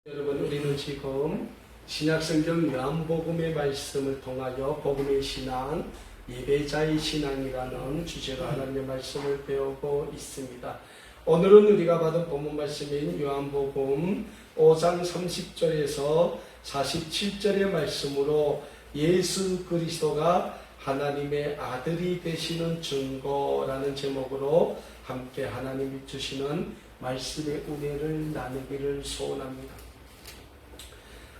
여러분, 우리는 지금 신약성경 요한복음의 말씀을 통하여 복음의 신앙, 예배자의 신앙이라는 주제로 하나님의 말씀을 배우고 있습니다. 오늘은 우리가 받은 본문 말씀인 요한복음 5장 30절에서 47절의 말씀으로 예수 그리스도가 하나님의 아들이 되시는 증거라는 제목으로 함께 하나님이 주시는 말씀의 은혜를 나누기를 소원합니다.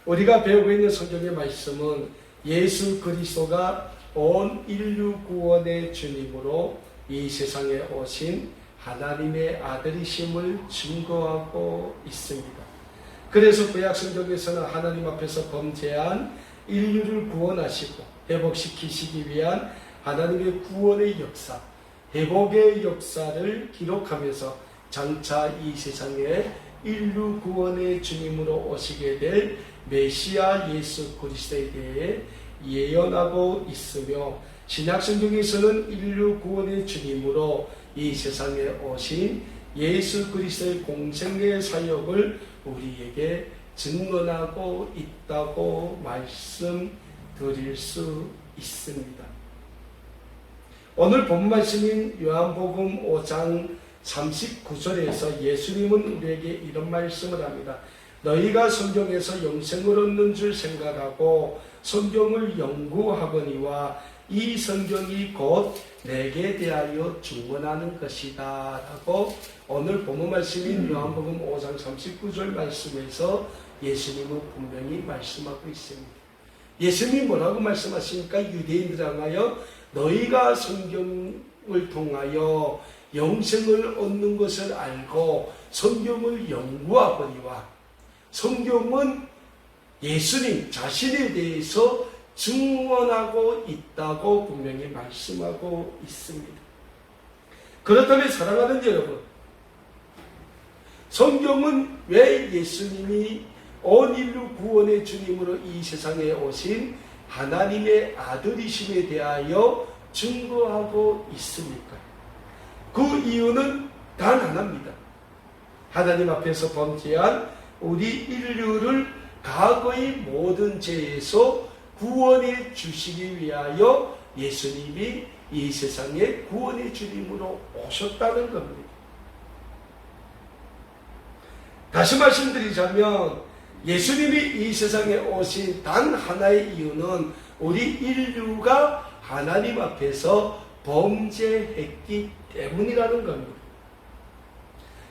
우리가 배우고 있는 성경의 말씀은 예수 그리스도가 온 인류 구원의 주님으로 이 세상에 오신 하나님의 아들이심을 증거하고 있습니다. 그래서 구약 성경에서는 하나님 앞에서 범죄한 인류를 구원하시고 회복시키시기 위한 하나님의 구원의 역사, 회복의 역사를 기록하면서 장차 이 세상에 인류 구원의 주님으로 오시게 될 메시아 예수 그리스도에 대해 예언하고 있으며, 신약성경에서는 인류 구원의 주님으로 이 세상에 오신 예수 그리스도의 공생의 사역을 우리에게 증언하고 있다고 말씀드릴 수 있습니다. 오늘 본 말씀인 요한복음 5장 39절에서 예수님은 우리에게 이런 말씀을 합니다. 너희가 성경에서 영생을 얻는 줄 생각하고 성경을 연구하거니와 이 성경이 곧 내게 대하여 증언하는 것이다 라고 오늘 본문 말씀인 요한복음 5장 39절 말씀에서 예수님은 분명히 말씀하고 있습니다. 예수님이 뭐라고 말씀하십니까? 유대인들 향하여 너희가 성경을 통하여 영생을 얻는 것을 알고 성경을 연구하거니와, 성경은 예수님 자신에 대해서 증언하고 있다고 분명히 말씀하고 있습니다. 그렇다면 사랑하는 여러분, 성경은 왜 예수님이 온 인류 구원의 주님으로 이 세상에 오신 하나님의 아들이심에 대하여 증거하고 있습니까? 그 이유는 단 하나입니다. 하나님 앞에서 범죄한 우리 인류를 과거의 모든 죄에서 구원해 주시기 위하여 예수님이 이 세상에 구원의 주님으로 오셨다는 겁니다. 다시 말씀드리자면 예수님이 이 세상에 오신 단 하나의 이유는 우리 인류가 하나님 앞에서 범죄했기 때문이라는 겁니다.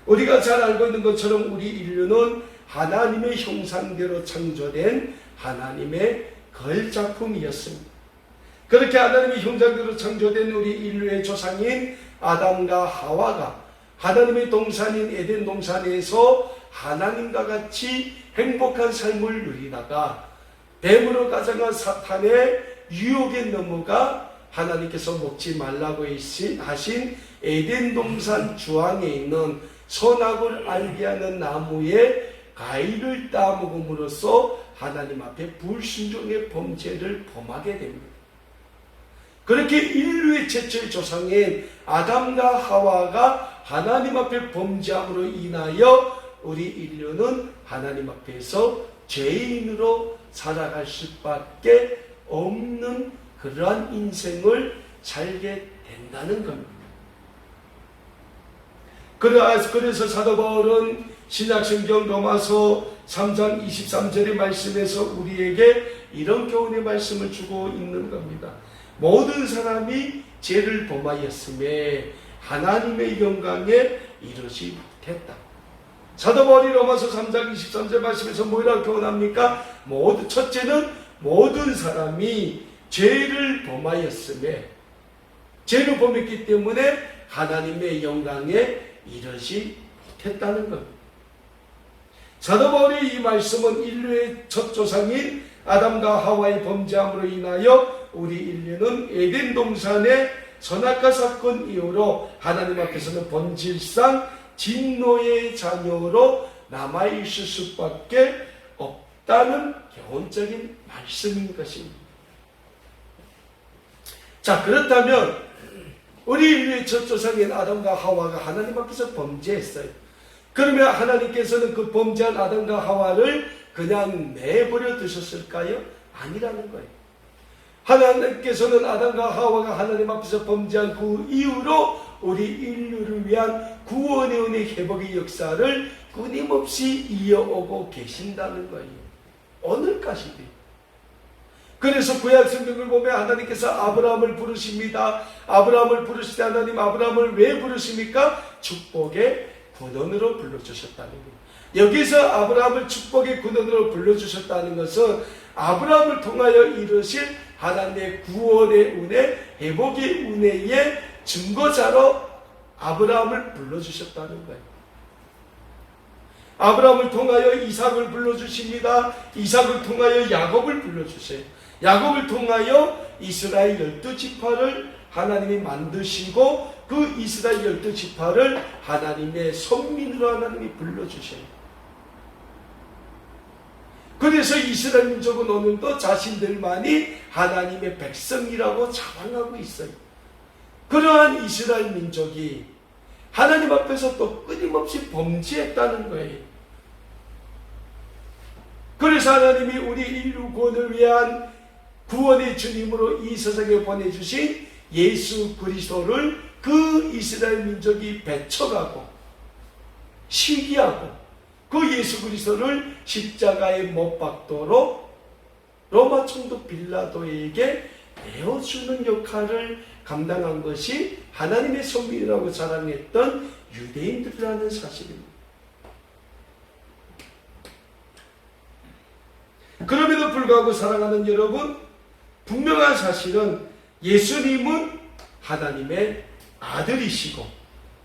우리가 잘 알고 있는 것처럼 우리 인류는 하나님의 형상대로 창조된 하나님의 걸작품이었습니다. 그렇게 하나님의 형상대로 창조된 우리 인류의 조상인 아담과 하와가 하나님의 동산인 에덴 동산에서 하나님과 같이 행복한 삶을 누리다가 뱀으로 가장한 사탄의 유혹에 넘어가 하나님께서 먹지 말라고 하신 에덴 동산 주황에 있는 선악을 알게 하는 나무의 과일을 따먹음으로써 하나님 앞에 불순종의 범죄를 범하게 됩니다. 그렇게 인류의 최초의 조상인 아담과 하와가 하나님 앞에 범죄함으로 인하여 우리 인류는 하나님 앞에서 죄인으로 살아갈 수밖에 없는 그러한 인생을 살게 된다는 겁니다. 그래서 사도 바울은 신약성경 로마서 3장 23절의 말씀에서 우리에게 이런 교훈의 말씀을 주고 있는 겁니다. 모든 사람이 죄를 범하였음에 하나님의 영광에 이르지 못했다. 사도 바울이 로마서 3장 23절 말씀에서 뭐라고 교훈합니까? 첫째는 모든 사람이 죄를 범하였음에, 죄를 범했기 때문에 하나님의 영광에 이르지 못했다는 겁니다. 사도 바울의 이 말씀은 인류의 첫 조상인 아담과 하와의 범죄함으로 인하여 우리 인류는 에덴 동산의 선악과 사건 이후로 하나님 앞에서는 본질상 진노의 자녀로 남아있을 수밖에 없다는 교훈적인 말씀인 것입니다. 자, 그렇다면 우리 인류의 첫 조상인 아담과 하와가 하나님 앞에서 범죄했어요. 그러면 하나님께서는 그 범죄한 아담과 하와를 그냥 내버려 두셨을까요? 아니라는 거예요. 하나님께서는 아담과 하와가 하나님 앞에서 범죄한 그 이후로 우리 인류를 위한 구원의 은혜 회복의 역사를 끊임없이 이어오고 계신다는 거예요. 오늘까지도. 그래서 구약 성경을 보면 하나님께서 아브라함을 부르십니다. 아브라함을 부르실 때 하나님 아브라함을 왜 부르십니까? 축복의 군원으로 불러주셨다는 거예요. 여기서 아브라함을 축복의 군원으로 불러주셨다는 것은 아브라함을 통하여 이루실 하나님의 구원의 은혜, 회복의 은혜의 증거자로 아브라함을 불러주셨다는 거예요. 아브라함을 통하여 이삭을 불러주십니다. 이삭을 통하여 야곱을 불러주세요. 야곱을 통하여 이스라엘 12지파를 하나님이 만드시고 그 이스라엘 12지파를 하나님의 선민으로 하나님이 불러주셔요. 그래서 이스라엘 민족은 오늘도 자신들만이 하나님의 백성이라고 자랑하고 있어요. 그러한 이스라엘 민족이 하나님 앞에서 또 끊임없이 범죄했다는 거예요. 그래서 하나님이 우리 인류 구원을 위한 구원의 주님으로 이 세상에 보내주신 예수 그리스도를 그 이스라엘 민족이 배척하고 시기하고 그 예수 그리스도를 십자가에 못 박도록 로마 총독 빌라도에게 내어주는 역할을 감당한 것이 하나님의 선민이라고 자랑했던 유대인들이라는 사실입니다. 그럼에도 불구하고 사랑하는 여러분, 분명한 사실은 예수님은 하나님의 아들이시고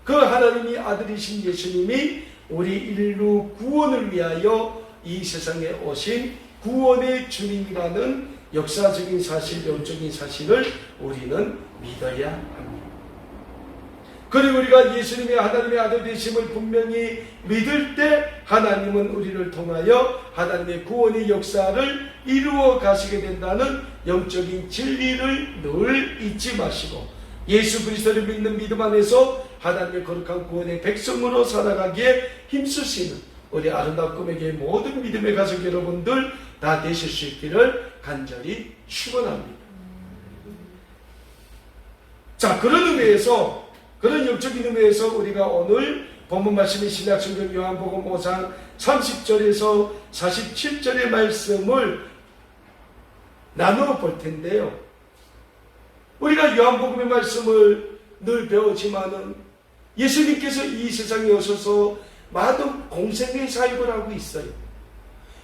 그 하나님이 아들이신 예수님이 우리 인류 구원을 위하여 이 세상에 오신 구원의 주님이라는 역사적인 사실, 영적인 사실을 우리는 믿어야 합니다. 그리고 우리가 예수님이 하나님의 아들 되심을 분명히 믿을 때 하나님은 우리를 통하여 하나님의 구원의 역사를 이루어 가시게 된다는 영적인 진리를 늘 잊지 마시고 예수 그리스도를 믿는 믿음 안에서 하나님의 거룩한 구원의 백성으로 살아가기에 힘쓰시는 우리 아름다운 꿈에게 모든 믿음의 가족 여러분들 다 되실 수 있기를 간절히 축원합니다. 자, 그런 의미에서, 그런 영적인 의미에서 우리가 오늘 본문 말씀인 신약성경 요한복음 5장 30절에서 47절의 말씀을 나누어 볼 텐데요. 우리가 요한복음의 말씀을 늘 배우지만은 예수님께서 이 세상에 오셔서 많은 공생의 사역을 하고 있어요.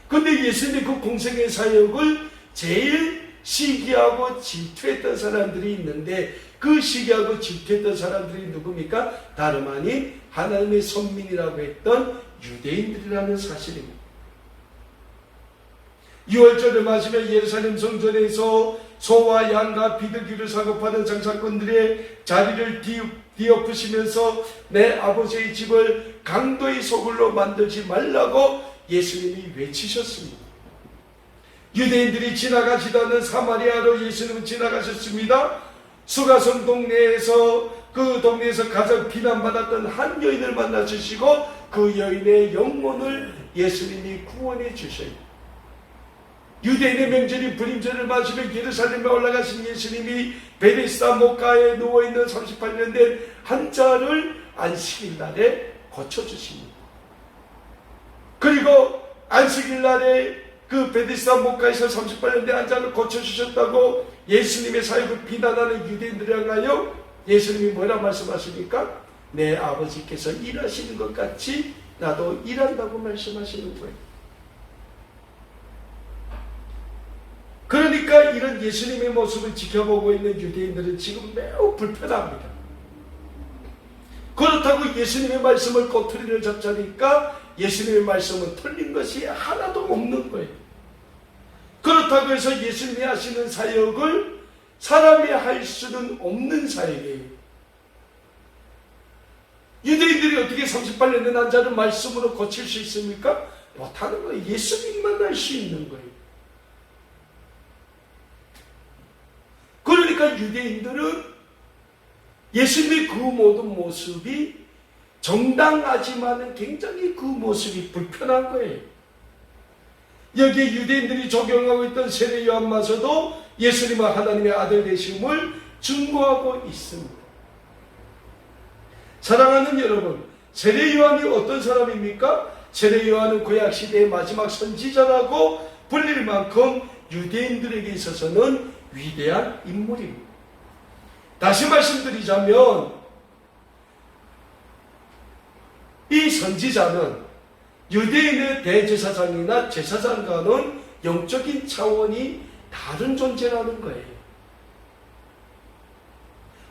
근데 예수님의 그 공생의 사역을 제일 시기하고 질투했던 사람들이 있는데 그 시기하고 질투했던 사람들이 누굽니까? 다름 아닌 하나님의 선민이라고 했던 유대인들이라는 사실입니다. 6월절을 맞으며 예루살렘 성전에서 소와 양과 비둘기를 사고파는 장사꾼들의 자리를 뒤엎으시면서 내 아버지의 집을 강도의 소굴로 만들지 말라고 예수님이 외치셨습니다. 유대인들이 지나가시다는 사마리아로 예수님은 지나가셨습니다. 수가성 동네에서 그 동네에서 가장 비난받았던 한 여인을 만나 주시고 그 여인의 영혼을 예수님이 구원해 주셔요. 유대인의 명절인 불임절을 맞으며 예루살렘에 올라가신 예수님이 베데스다 목가에 누워있는 38년 된 환자를 안식일 날에 고쳐주십니다. 그리고 안식일 날에 그 베데스다 목가에서 38년 된 환자를 고쳐주셨다고 예수님의 사역을 비난하는 유대인들을 향하여 예수님이 뭐라 말씀하십니까? 내 아버지께서 일하시는 것 같이 나도 일한다고 말씀하시는 거예요. 그러니까 이런 예수님의 모습을 지켜보고 있는 유대인들은 지금 매우 불편합니다. 그렇다고 예수님의 말씀을 꼬투리를 잡자니까 예수님의 말씀은 틀린 것이 하나도 없는 거예요. 그렇다고 해서 예수님이 하시는 사역을 사람이 할 수는 없는 사역이에요. 유대인들이 어떻게 38년 된 환자를 말씀으로 고칠 수 있습니까? 못하는 거예요. 예수님만 할 수 있는 거예요. 그러니까 유대인들은 예수님의 그 모든 모습이 정당하지만은 굉장히 그 모습이 불편한 거예요. 여기에 유대인들이 적용하고 있던 세례 요한마저도 예수님은 하나님의 아들 되심을 증거하고 있습니다. 사랑하는 여러분, 세례 요한이 어떤 사람입니까? 세례 요한은 구약시대의 마지막 선지자라고 불릴 만큼 유대인들에게 있어서는 위대한 인물입니다. 다시 말씀드리자면 이 선지자는 유대인의 대제사장이나 제사장과는 영적인 차원이 다른 존재라는 거예요.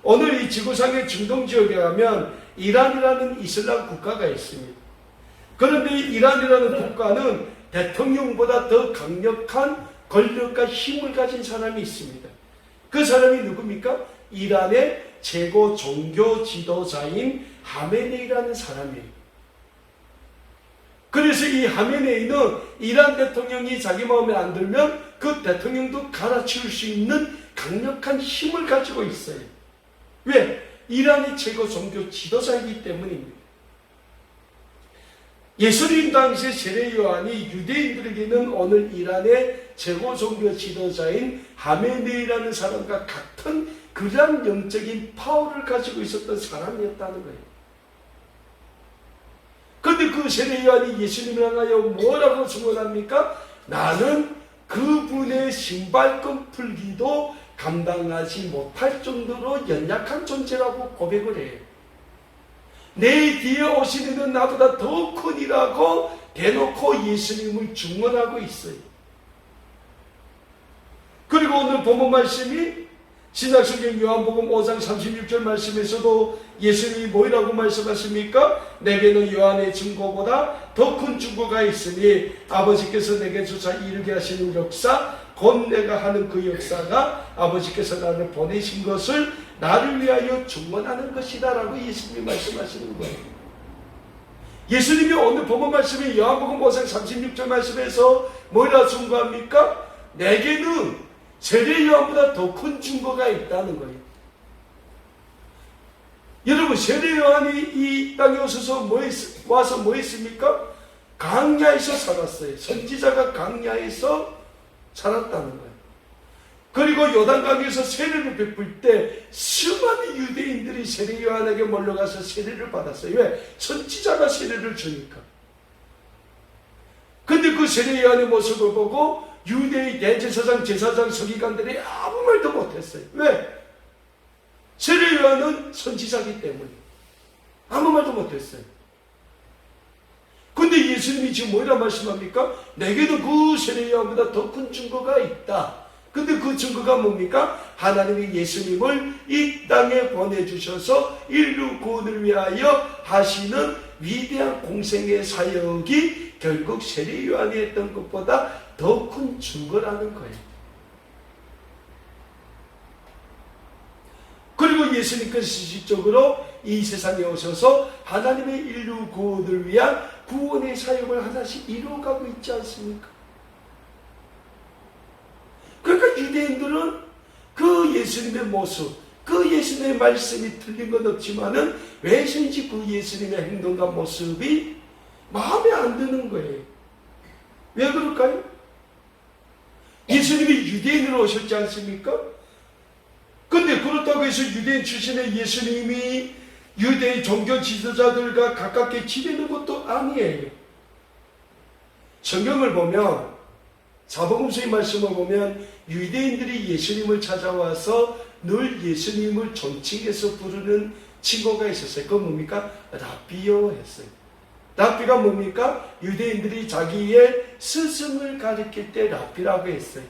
오늘 이 지구상의 중동 지역에 가면 이란이라는 이슬람 국가가 있습니다. 그런데 이란이라는 국가는 대통령보다 더 강력한 권력과 힘을 가진 사람이 있습니다. 그 사람이 누굽니까? 이란의 최고 종교 지도자인 하메네이라는 사람이에요. 그래서 이 하메네이는 이란 대통령이 자기 마음에 안 들면 그 대통령도 갈아치울 수 있는 강력한 힘을 가지고 있어요. 왜? 이란의 최고 종교 지도자이기 때문입니다. 예수님 당시의 세례 요한이 유대인들에게는 오늘 이란의 최고 종교 지도자인 하메네이라는 사람과 같은 그런 영적인 파워를 가지고 있었던 사람이었다는 거예요. 그런데 그 세례 요한이 예수님을 향하여 뭐라고 증언합니까? 나는 그분의 신발끈 풀기도 감당하지 못할 정도로 연약한 존재라고 고백을 해요. 내 뒤에 오신 이는 나보다 더 크니라고 대놓고 예수님을 증언하고 있어요. 그리고 오늘 본문 말씀이 신약성경 요한복음 5장 36절 말씀에서도 예수님이 뭐라고 말씀하십니까? 내게는 요한의 증거보다 더 큰 증거가 있으니 아버지께서 내게 주사 이루게 하시는 역사, 곧 내가 하는 그 역사가 아버지께서 나를 보내신 것을 나를 위하여 증언하는 것이다 라고 예수님이 말씀하시는 거예요. 예수님이 오늘 본문 말씀에 요한복음 5장 36절 말씀에서 뭐라 증거합니까? 내게는 세례 요한보다 더 큰 증거가 있다는 거예요. 여러분, 세례 요한이 이 땅에 와서 뭐 했습니까? 광야에서 살았어요. 선지자가 광야에서 살았다는 거예요. 그리고 요단강에서 세례를 베풀 때 수많은 유대인들이 세례 요한에게 몰려가서 세례를 받았어요. 왜? 선지자가 세례를 주니까. 근데 그 세례 요한의 모습을 보고 유대의 대제사장, 제사장, 서기관들이 아무 말도 못했어요. 왜? 세례 요한은 선지자이기 때문에 아무 말도 못했어요. 근데 예수님이 지금 뭐라 말씀합니까? 내게도 그 세례 요한보다 더 큰 증거가 있다. 근데 그 증거가 뭡니까? 하나님이 예수님을 이 땅에 보내주셔서 인류 구원을 위하여 하시는 위대한 공생의 사역이 결국 세례 요한이 했던 것보다 더 큰 증거라는 거예요. 그리고 예수님께서 실질적으로 이 세상에 오셔서 하나님의 인류 구원을 위한 구원의 사역을 하나씩 이루어가고 있지 않습니까? 그러니까 유대인들은 그 예수님의 모습, 그 예수님의 말씀이 틀린 건 없지만은 왜인지 그 예수님의 행동과 모습이 마음에 안 드는 거예요. 왜 그럴까요? 예수님이 유대인으로 오셨지 않습니까? 근데 그렇다고 해서 유대인 출신의 예수님이 유대인 종교 지도자들과 가깝게 지내는 것도 아니에요. 성경을 보면, 사복음서의 말씀을 보면 유대인들이 예수님을 찾아와서 늘 예수님을 존칭해서 부르는 친구가 있었어요. 그건 뭡니까? 라비오 했어요. 라비가 뭡니까? 유대인들이 자기의 스승을 가리킬 때 라비라고 했어요.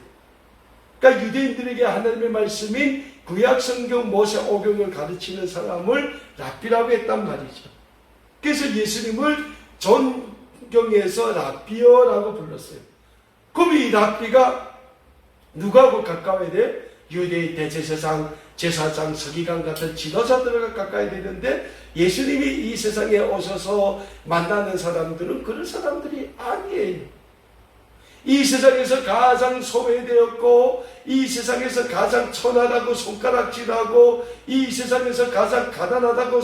그러니까 유대인들에게 하나님의 말씀인 구약성경 모세오경을 가르치는 사람을 라비라고 했단 말이죠. 그래서 예수님을 존경해서 라비오라고 불렀어요. 그럼 이 라비가 누구하고 가까워야 돼? 유대의 대제사장, 제사장, 서기관 같은 지도자들과 가까이 되는데 예수님이 이 세상에 오셔서 만나는 사람들은 그런 사람들이 아니에요. 이 세상에서 가장 소외되었고 이 세상에서 가장 천하다고 손가락질하고 이 세상에서 가장 가난하다고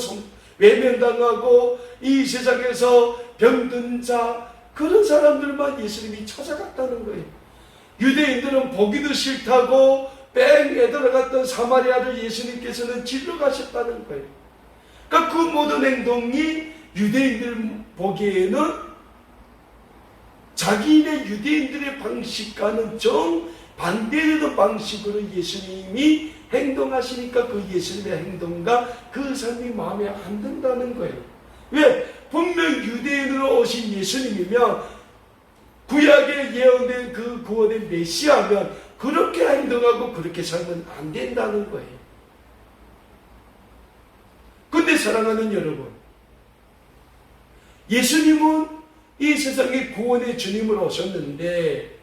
외면당하고 이 세상에서 병든 자, 그런 사람들만 예수님이 찾아갔다는 거예요. 유대인들은 보기도 싫다고 뺑 애들어갔던 사마리아를 예수님께서는 질러 가셨다는 거예요. 그러니까 그 모든 행동이 유대인들 보기에는 자기네 유대인들의 방식과는 정반대되는 방식으로 예수님이 행동하시니까 그 예수님의 행동과 그 삶이 마음에 안 든다는 거예요. 왜? 분명 유대인으로 오신 예수님이면 구약에 예언된 그 구원의 메시아면 그렇게 행동하고 그렇게 살면 안 된다는 거예요. 근데 사랑하는 여러분, 예수님은 이 세상에 구원의 주님으로 오셨는데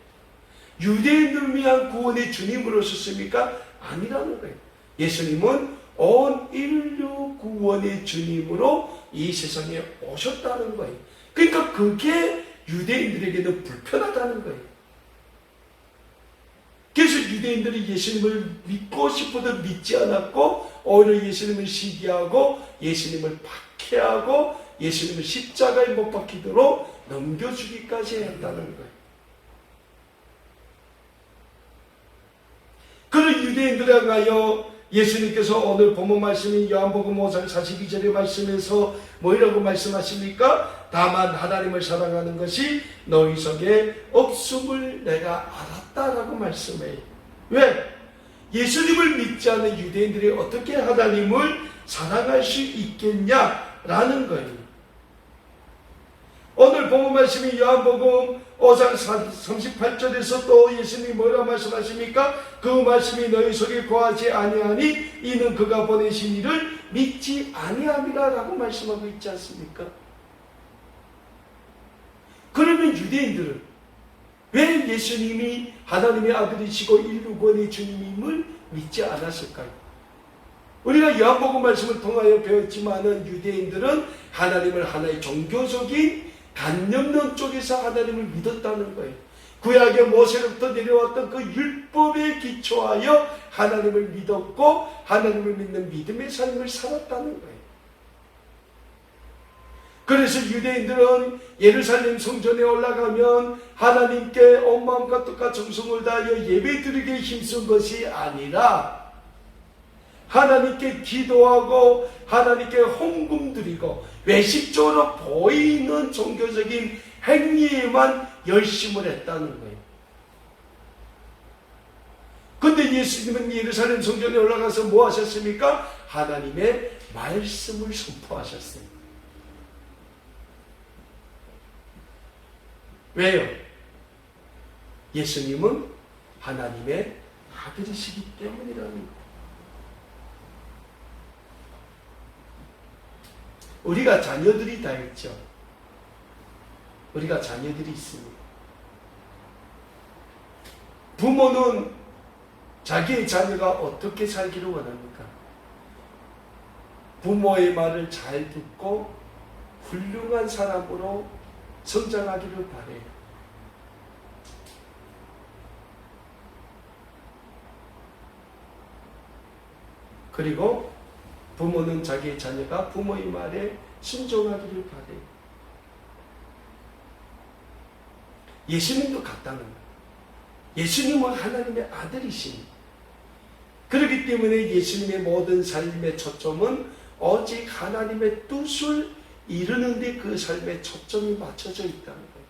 유대인들을 위한 구원의 주님으로 오셨습니까? 아니라는 거예요. 예수님은 온 인류 구원의 주님으로 이 세상에 오셨다는 거예요. 그러니까 그게 유대인들에게는 불편하다는 거예요. 그래서 유대인들이 예수님을 믿고 싶어도 믿지 않았고 오히려 예수님을 시기하고 예수님을 박해하고 예수님을 십자가에 못 박히도록 넘겨주기까지 했다는 거예요. 그런 유대인들에 가여 예수님께서 오늘 본문 말씀인 요한복음 5장 42절의 말씀에서 뭐라고 말씀하십니까? 다만 하나님을 사랑하는 것이 너희 속에 없음을 내가 알았다라고 말씀해요. 왜? 예수님을 믿지 않는 유대인들이 어떻게 하나님을 사랑할 수 있겠냐라는 거예요. 오늘 본문 말씀이 요한복음 5장 38절에서 또 예수님이 뭐라고 말씀하십니까? 그 말씀이 너희 속에 거하지 아니하니 이는 그가 보내신 이를 믿지 아니함이라 라고 말씀하고 있지 않습니까? 그러면 유대인들은 왜 예수님이 하나님의 아들이시고 인류 구원의 주님임을 믿지 않았을까요? 우리가 요한복음 말씀을 통하여 배웠지만은 유대인들은 하나님을 하나의 종교적인 관념론 쪽에서 하나님을 믿었다는 거예요. 구약의 모세로부터 내려왔던 그 율법에 기초하여 하나님을 믿었고 하나님을 믿는 믿음의 삶을 살았다는 거예요. 그래서 유대인들은 예루살렘 성전에 올라가면 하나님께 온 마음과 뜻과 정성을 다하여 예배드리기에 힘쓴 것이 아니라 하나님께 기도하고 하나님께 헌금 드리고 외식적으로 보이는 종교적인 행위에만 열심을 했다는 거예요. 근데 예수님은 예루살렘 성전에 올라가서 뭐 하셨습니까? 하나님의 말씀을 선포하셨습니다. 왜요? 예수님은 하나님의 아들이시기 때문이라는 거예요. 우리가 자녀들이 다 있죠. 우리가 자녀들이 있습니다. 부모는 자기의 자녀가 어떻게 살기를 원합니까? 부모의 말을 잘 듣고 훌륭한 사람으로 성장하기를 바래요. 그리고 부모는 자기의 자녀가 부모의 말에 순종하기를 바래요. 예수님도 같다는 거예요. 예수님은 하나님의 아들이십니다. 그렇기 때문에 예수님의 모든 삶의 초점은 오직 하나님의 뜻을 이루는 데 그 삶의 초점이 맞춰져 있다는 거예요.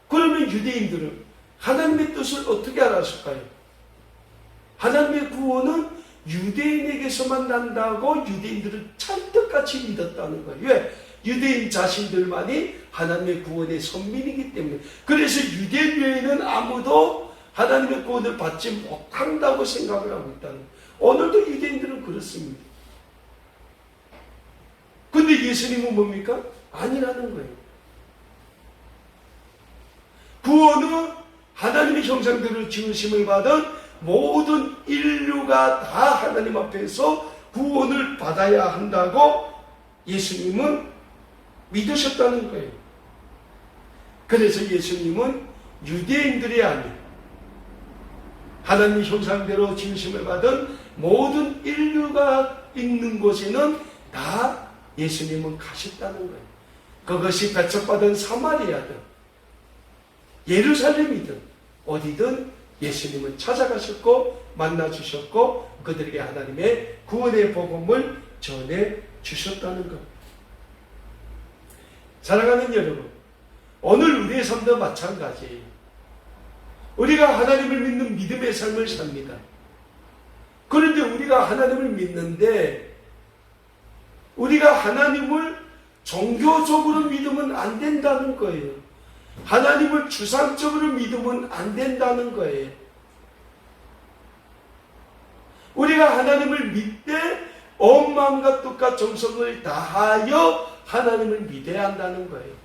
그러면 유대인들은 하나님의 뜻을 어떻게 알았을까요? 하나님의 구원은 유대인에게서만 난다고 유대인들은 찰떡같이 믿었다는 거예요. 왜? 유대인 자신들만이 하나님의 구원의 선민이기 때문에. 그래서 유대인 외에는 아무도 하나님의 구원을 받지 못한다고 생각을 하고 있다는 거예요. 오늘도 유대인들은 그렇습니다. 근데 예수님은 뭡니까? 아니라는 거예요. 구원은 하나님의 형상대로 지으심을 받은 모든 인류가 다 하나님 앞에서 구원을 받아야 한다고 예수님은 믿으셨다는 거예요. 그래서 예수님은 유대인들이 아닌 하나님의 형상대로 지으심을 받은 모든 인류가 있는 곳에는 다 예수님은 가셨다는 거예요. 그것이 배척받은 사마리아든 예루살렘이든 어디든 예수님은 찾아가셨고 만나주셨고 그들에게 하나님의 구원의 복음을 전해주셨다는 것. 사랑하는 여러분, 오늘 우리의 삶도 마찬가지예요. 우리가 하나님을 믿는 믿음의 삶을 삽니다. 그런데 우리가 하나님을 믿는데 우리가 하나님을 종교적으로 믿으면 안 된다는 거예요. 하나님을 주상적으로 믿으면 안 된다는 거예요. 우리가 하나님을 믿되 온 마음과 뜻과 정성을 다하여 하나님을 믿어야 한다는 거예요.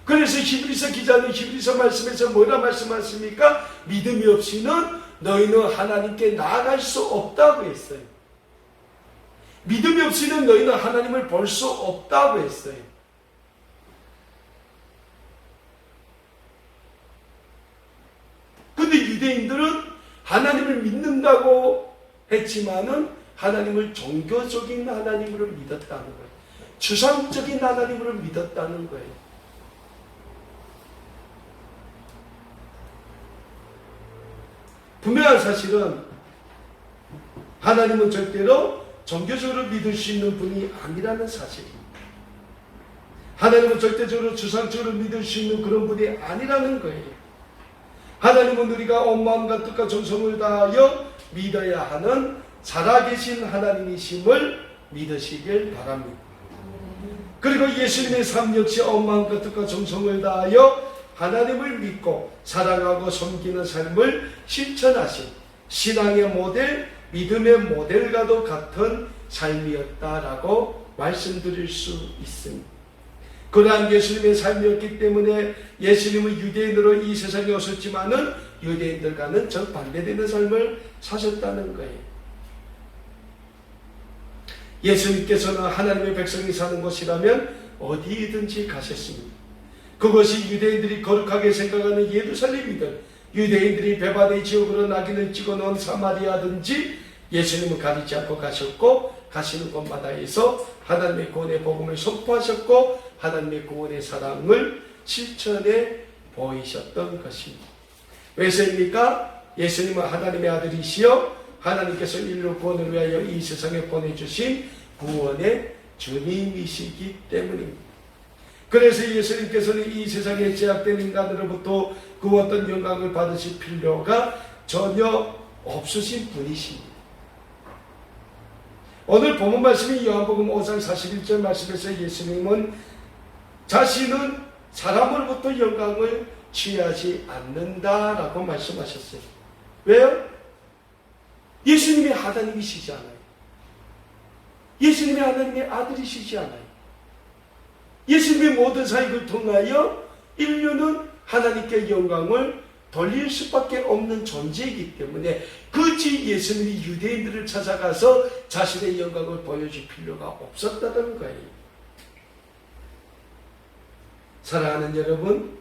그래서 히브리서 기자는 히브리서 말씀에서 뭐라 말씀하십니까? 믿음이 없이는 너희는 하나님께 나아갈 수 없다고 했어요. 믿음이 없이는 너희는 하나님을 볼 수 없다고 했어요. 근데 유대인들은 하나님을 믿는다고 했지만은 하나님을 종교적인 하나님으로 믿었다는 거예요. 추상적인 하나님으로 믿었다는 거예요. 분명한 사실은 하나님은 절대로 종교적으로 믿을 수 있는 분이 아니라는 사실입니다. 하나님은 절대적으로 추상적으로 믿을 수 있는 그런 분이 아니라는 거예요. 하나님은 우리가 온 마음과 뜻과 정성을 다하여 믿어야 하는 살아계신 하나님이심을 믿으시길 바랍니다. 그리고 예수님의 삶 역시 온 마음과 뜻과 정성을 다하여 하나님을 믿고 사랑하고 섬기는 삶을 실천하신 신앙의 모델, 믿음의 모델과도 같은 삶이었다라고 말씀드릴 수 있습니다. 그러한 예수님의 삶이었기 때문에 예수님은 유대인으로 이 세상에 오셨지만은 유대인들과는 정반대되는 삶을 사셨다는 거예요. 예수님께서는 하나님의 백성이 사는 곳이라면 어디든지 가셨습니다. 그것이 유대인들이 거룩하게 생각하는 예루살렘이든 유대인들이 배반의 지옥으로 낙인을 찍어놓은 사마리아든지 예수님은 가리지 않고 가셨고 가시는 곳마다에서 하나님의 구원의 복음을 선포하셨고 하나님의 구원의 사랑을 실천해 보이셨던 것입니다. 왜서입니까? 예수님은 하나님의 아들이시여 하나님께서 인류 구원을 위하여 이 세상에 보내주신 구원의 주님이시기 때문입니다. 그래서 예수님께서는 이 세상에 제약된 인간으로부터 그 어떤 영광을 받으실 필요가 전혀 없으신 분이십니다. 오늘 본문 말씀이 요한복음 5장 41절 말씀에서 예수님은 자신은 사람으로부터 영광을 취하지 않는다라고 말씀하셨어요. 왜요? 예수님이 하나님이시지 않아요. 예수님이 하나님의 아들이시지 않아요. 예수님의 모든 사역을 통하여 인류는 하나님께 영광을 돌릴 수밖에 없는 존재이기 때문에 굳이 예수님이 유대인들을 찾아가서 자신의 영광을 보여줄 필요가 없었다는 거예요. 사랑하는 여러분,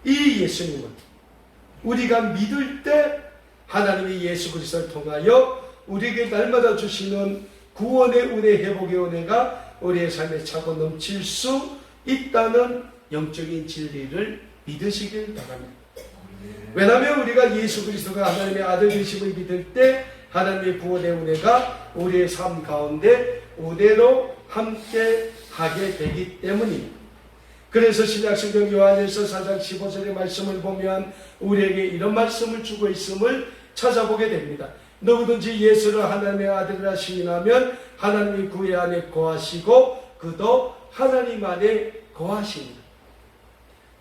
이 예수님은 우리가 믿을 때 하나님이 예수 그리스도를 통하여 우리에게 날마다 주시는 구원의 은혜, 회복의 은혜가 우리의 삶에 차고 넘칠 수 있다는 영적인 진리를 믿으시길 바랍니다. 왜냐하면 우리가 예수 그리스도가 하나님의 아들 되심을 믿을 때 하나님의 구원의 은혜가 우리의 삶 가운데 은혜로 함께 하게 되기 때문입니다. 그래서 신약성경 요한일서 4장 15절의 말씀을 보면 우리에게 이런 말씀을 주고 있음을 찾아보게 됩니다. 누구든지 예수를 하나님의 아들이라 시인하면 하나님이 그의 안에 거하시고 그도 하나님 안에 거하십니다.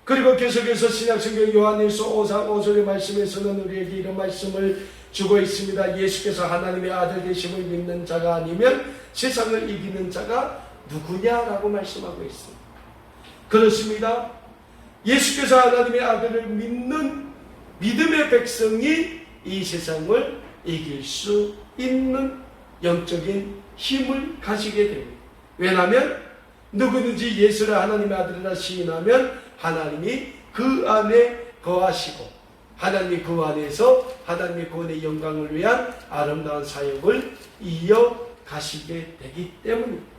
그리고 계속해서 신약성경 요한일서 5장 5절의 말씀에서는 우리에게 이런 말씀을 주고 있습니다. 예수께서 하나님의 아들 되심을 믿는 자가 아니면 세상을 이기는 자가 누구냐라고 말씀하고 있습니다. 그렇습니다. 예수께서 하나님의 아들을 믿는 믿음의 백성이 이 세상을 이길 수 있는 영적인 힘을 가지게 됩니다. 왜냐하면 누구든지 예수를 하나님의 아들이라 시인하면 하나님이 그 안에 거하시고 하나님의 그 안에서 하나님의 구원의 영광을 위한 아름다운 사역을 이어가시게 되기 때문입니다.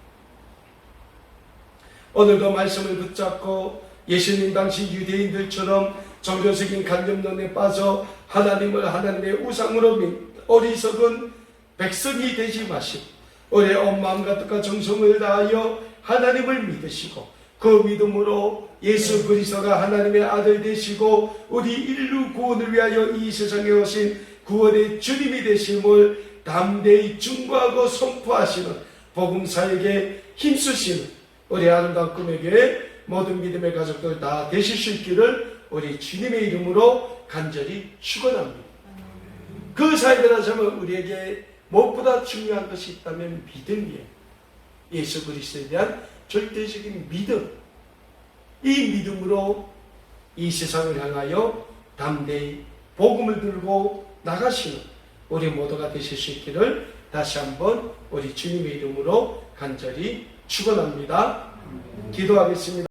오늘도 말씀을 붙잡고 예수님 당시 유대인들처럼 종교적인 관념론에 빠져 하나님을 하나님의 우상으로 믿는 어리석은 백성이 되지 마시고 우리의 온 마음과 뜻과 정성을 다하여 하나님을 믿으시고 그 믿음으로 예수 그리스도가 하나님의 아들 되시고 우리 인류 구원을 위하여 이 세상에 오신 구원의 주님이 되심을 담대히 증거하고 선포하시는 복음사역에 힘쓰시는 우리 아름다운 꿈의 교회 모든 믿음의 가족들 다 되실 수 있기를 우리 주님의 이름으로 간절히 축원합니다. 그 사역을 하자면 우리에게 무엇보다 중요한 것이 있다면 믿음이에요. 예수 그리스도에 대한 절대적인 믿음. 이 믿음으로 이 세상을 향하여 담대히 복음을 들고 나가시는 우리 모두가 되실 수 있기를 다시 한번 우리 주님의 이름으로 간절히 축원합니다. 기도하겠습니다.